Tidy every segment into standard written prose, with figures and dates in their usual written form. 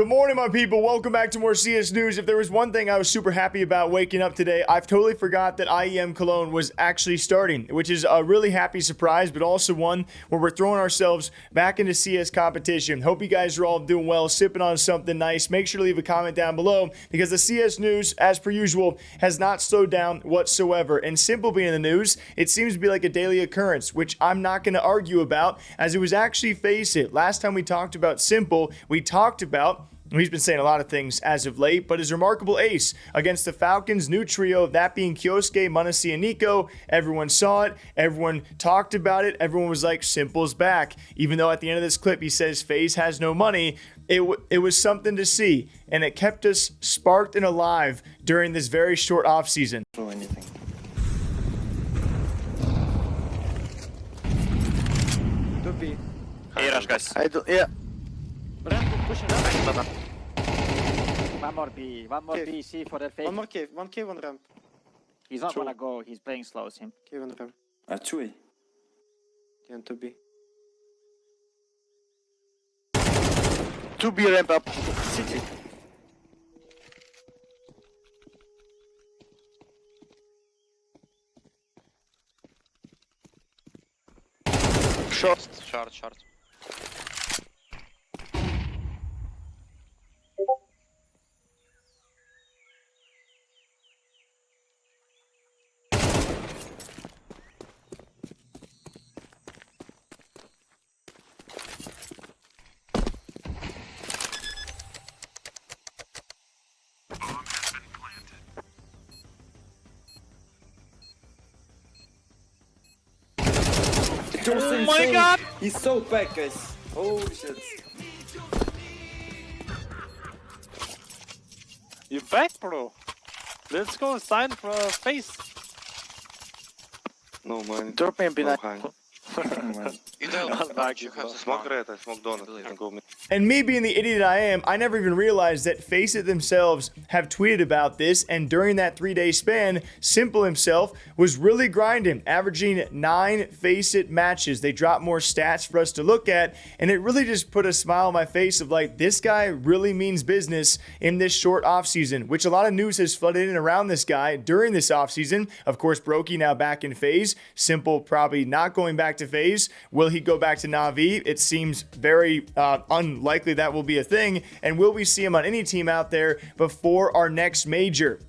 Good morning, my people. Welcome back to more CS News. If there was one thing I was super happy about waking up today, I've totally forgot that IEM Cologne was actually starting, which is a really happy surprise, but also one where we're throwing ourselves back into CS competition. Hope you guys are all doing well, sipping on something nice. Make sure to leave a comment down below because the CS News, as per usual, has not slowed down whatsoever. And S1mple being in the news, it seems to be like a daily occurrence, which I'm not going to argue about, as it was actually FACEIT. Last time we talked about S1mple, we talked about he's been saying a lot of things as of late, but his remarkable ace against the Falcons' new trio, that being Kioske, Munisi, and Nico. Everyone saw it. Everyone talked about it. Everyone was like, S1mple's back. Even though at the end of this clip, he says FaZe has no money. It was something to see, and it kept us sparked and alive during this very short offseason. Anything. Could be. Hey, rush, guys. Yeah. Pushing up. One more B, one more Okay. B, C for that fake. One more cave, one ramp. He's not Two. gonna go, he's playing slow, him. Cave and ramp. Two A. Yeah, and 2B. 2B ramp up. City. Short. Short. Oh my God! He's so back, guys. Oh shit. You back, bro? Let's go sign for face. No, man. Drop me a No, B9. hang. You don't Back, you have the Smoke red, I smoke donut. And go mid. And me being the idiot I am, I never even realized that FACEIT themselves have tweeted about this, and during that 3-day span, S1mple himself was really grinding, averaging 9 FACEIT matches. They dropped more stats for us to look at, and it really just put a smile on my face of like, this guy really means business in this short offseason, which a lot of news has flooded in around this guy during this offseason. Of course, Brokey now back in FaZe. S1mple probably not going back to FaZe. Will he go back to Na'Vi? It seems very unlikely that will be a thing. And will we see him on any team out there before our next major?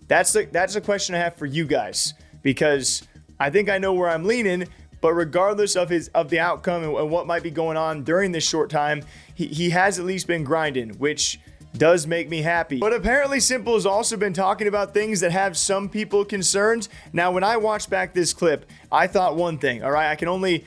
That's a question I have for you guys, because I think I know where I'm leaning. But regardless of the outcome and what might be going on during this short time, he has at least been grinding, which does make me happy. But apparently S1mple has also been talking about things that have some people concerned. Now, when I watched back this clip, I thought one thing, all right? I can only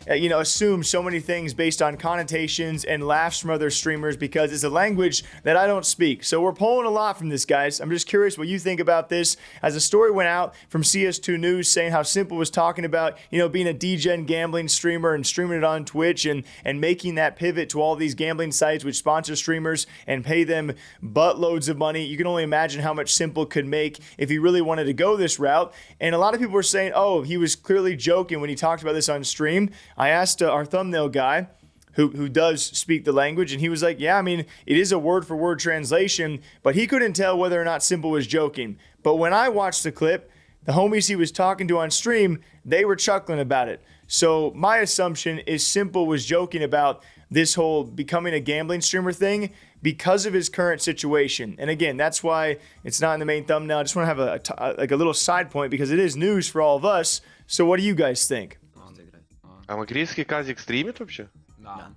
assume so many things based on connotations and laughs from other streamers because it's a language that I don't speak. So we're pulling a lot from this, guys. I'm just curious what you think about this. As a story went out from CS2 News saying how S1mple was talking about, being a DGen gambling streamer and streaming it on Twitch and making that pivot to all these gambling sites which sponsor streamers and pay them buttloads of money. You can only imagine how much S1mple could make if he really wanted to go this route. And a lot of people were saying, oh, he was clearly joking when he talked about this on stream. I asked our thumbnail guy who does speak the language, and he was like, yeah, I mean, it is a word-for-word translation, but he couldn't tell whether or not S1mple was joking. But when I watched the clip, the homies he was talking to on stream, they were chuckling about it. So my assumption is S1mple was joking about this whole becoming a gambling streamer thing because of his current situation. And again, that's why it's not in the main thumbnail. I just want to have a little side point because it is news for all of us. So what do you guys think? А Макрийский казик стримит вообще? Да.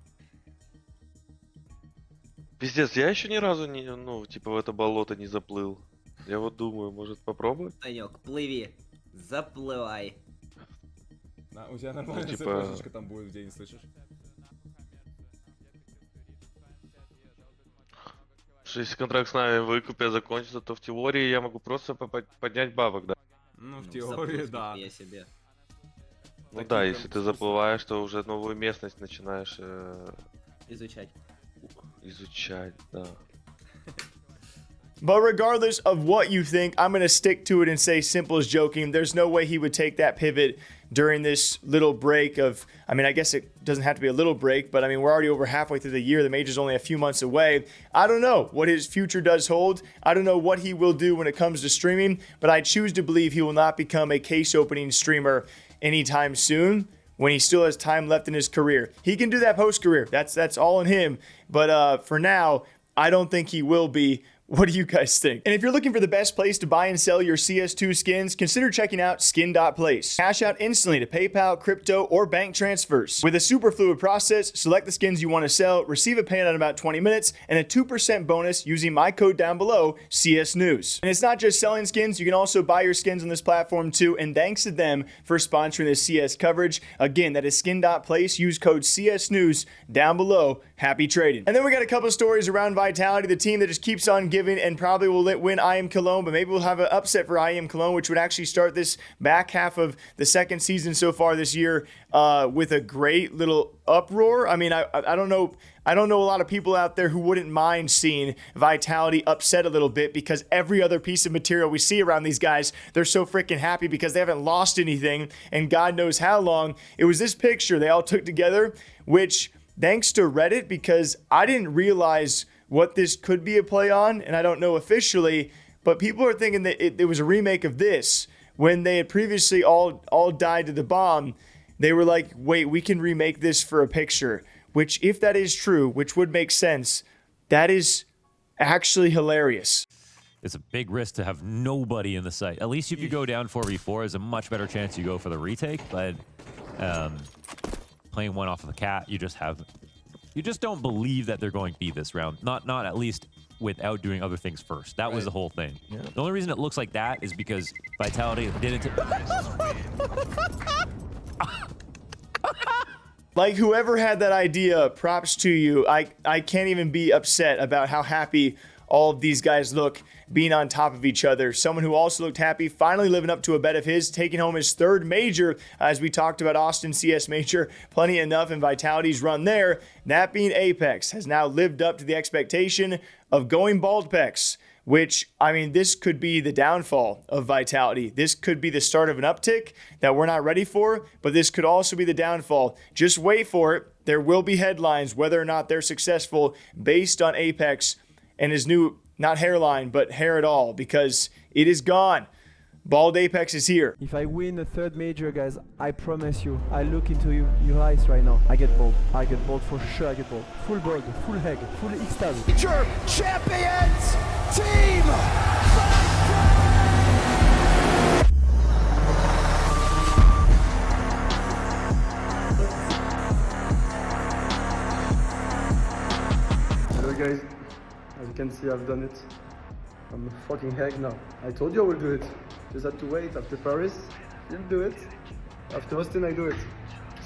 Пиздец, я еще ни разу не, в это болото не заплыл. Я вот думаю, может попробовать? Санек, плыви, заплывай. Да, у тебя нормальная типа- цепочечка там будет в день, слышишь? Что если контракт с нами выкупе закончится, то в теории я могу просто поднять бабок, да? Ну, в теории, да. Я себе. Ну Такие да, прям если ты чувства. заплываешь, то уже новую местность начинаешь Изучать. изучать, да. But regardless of what you think, I'm going to stick to it and say S1mple is joking. There's no way he would take that pivot during this little break of, I mean, I guess it doesn't have to be a little break, but I mean, we're already over halfway through the year. The major's only a few months away. I don't know what his future does hold. I don't know what he will do when it comes to streaming, but I choose to believe he will not become a case opening streamer anytime soon, when he still has time left in his career. He can do that post-career. That's all in him. But for now, I don't think he will be. What do you guys think? And if you're looking for the best place to buy and sell your CS2 skins, consider checking out skin.place. Cash out instantly to PayPal, crypto, or bank transfers. With a super fluid process, select the skins you want to sell, receive a payout in about 20 minutes, and a 2% bonus using my code down below, CS News. And it's not just selling skins, you can also buy your skins on this platform too, and thanks to them for sponsoring this CS coverage. Again, that is skin.place. Use code CS News down below. Happy trading. And then we got a couple of stories around Vitality, the team that just keeps on giving and probably will win IEM Cologne, but maybe we'll have an upset for IEM Cologne, which would actually start this back half of the second season so far this year with a great little uproar. I mean, I don't know. I don't know a lot of people out there who wouldn't mind seeing Vitality upset a little bit, because every other piece of material we see around these guys, they're so freaking happy because they haven't lost anything and God knows how long. It was this picture they all took together, which, thanks to Reddit, because I didn't realize what this could be a play on, and I don't know officially, but people are thinking that it was a remake of this. When they had previously all died to the bomb, they were like, wait, we can remake this for a picture. Which, if that is true, which would make sense, that is actually hilarious. It's a big risk to have nobody in the site. At least if you go down 4v4, there's a much better chance you go for the retake, but playing one off of the cat, you just don't believe that they're going to be this round. Not at least without doing other things first. That was the whole thing. Yeah. The only reason it looks like that is because Vitality didn't. Like, whoever had that idea, props to you. I can't even be upset about how happy all of these guys look being on top of each other. Someone who also looked happy, finally living up to a bet of his, taking home his third major, as we talked about Austin CS Major, plenty enough in Vitality's run there. That being apEX, has now lived up to the expectation of going baldpex, which, I mean, this could be the downfall of Vitality. This could be the start of an uptick that we're not ready for, but this could also be the downfall. Just wait for it. There will be headlines whether or not they're successful based on apEX and his new, not hairline, but hair at all, because it is gone. Bald apEX is here. If I win a third major, guys, I promise you, I look into your eyes right now. I get bald. I get bald for sure. I get bald. Full bald, full head, full extase. Major champions team. Hello guys, as you can see, I've done it. I'm a fucking heck now. I told you I will do it. Just had to wait. After Paris, didn't do it. After Austin, I do it.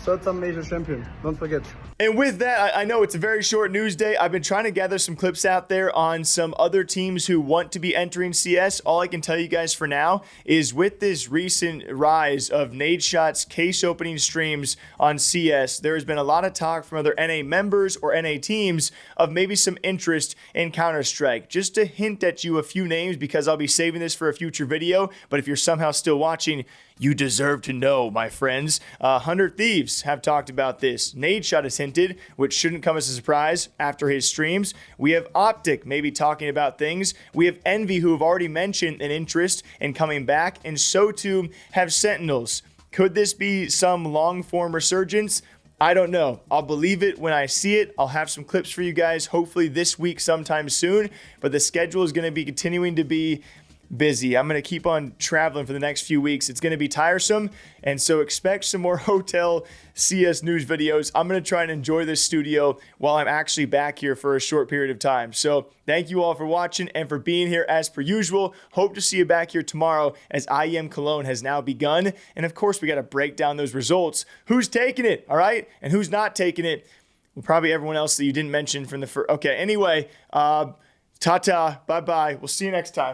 Third-time major champion, don't forget. And with that, I know it's a very short news day. I've been trying to gather some clips out there on some other teams who want to be entering CS. All I can tell you guys for now is, with this recent rise of Nadeshot's case opening streams on CS, there has been a lot of talk from other NA members or NA teams of maybe some interest in Counter-Strike. Just to hint at you a few names, because I'll be saving this for a future video, but if you're somehow still watching, you deserve to know, my friends. 100 Thieves have talked about this. Nadeshot has hinted, which shouldn't come as a surprise after his streams. We have Optic maybe talking about things. We have Envy, who have already mentioned an interest in coming back, and so too have Sentinels. Could this be some long-form resurgence? I don't know. I'll believe it when I see it. I'll have some clips for you guys, hopefully this week sometime soon, but the schedule is going to be continuing to be busy. I'm going to keep on traveling for the next few weeks. It's going to be tiresome, and so expect some more hotel CS news videos. I'm going to try and enjoy this studio while I'm actually back here for a short period of time. So thank you all for watching and for being here as per usual. Hope to see you back here tomorrow, as IEM Cologne has now begun. And of course, we got to break down those results. Who's taking it, all right? And who's not taking it? Well, probably everyone else that you didn't mention from the first. Okay, anyway, ta-ta, bye-bye. We'll see you next time.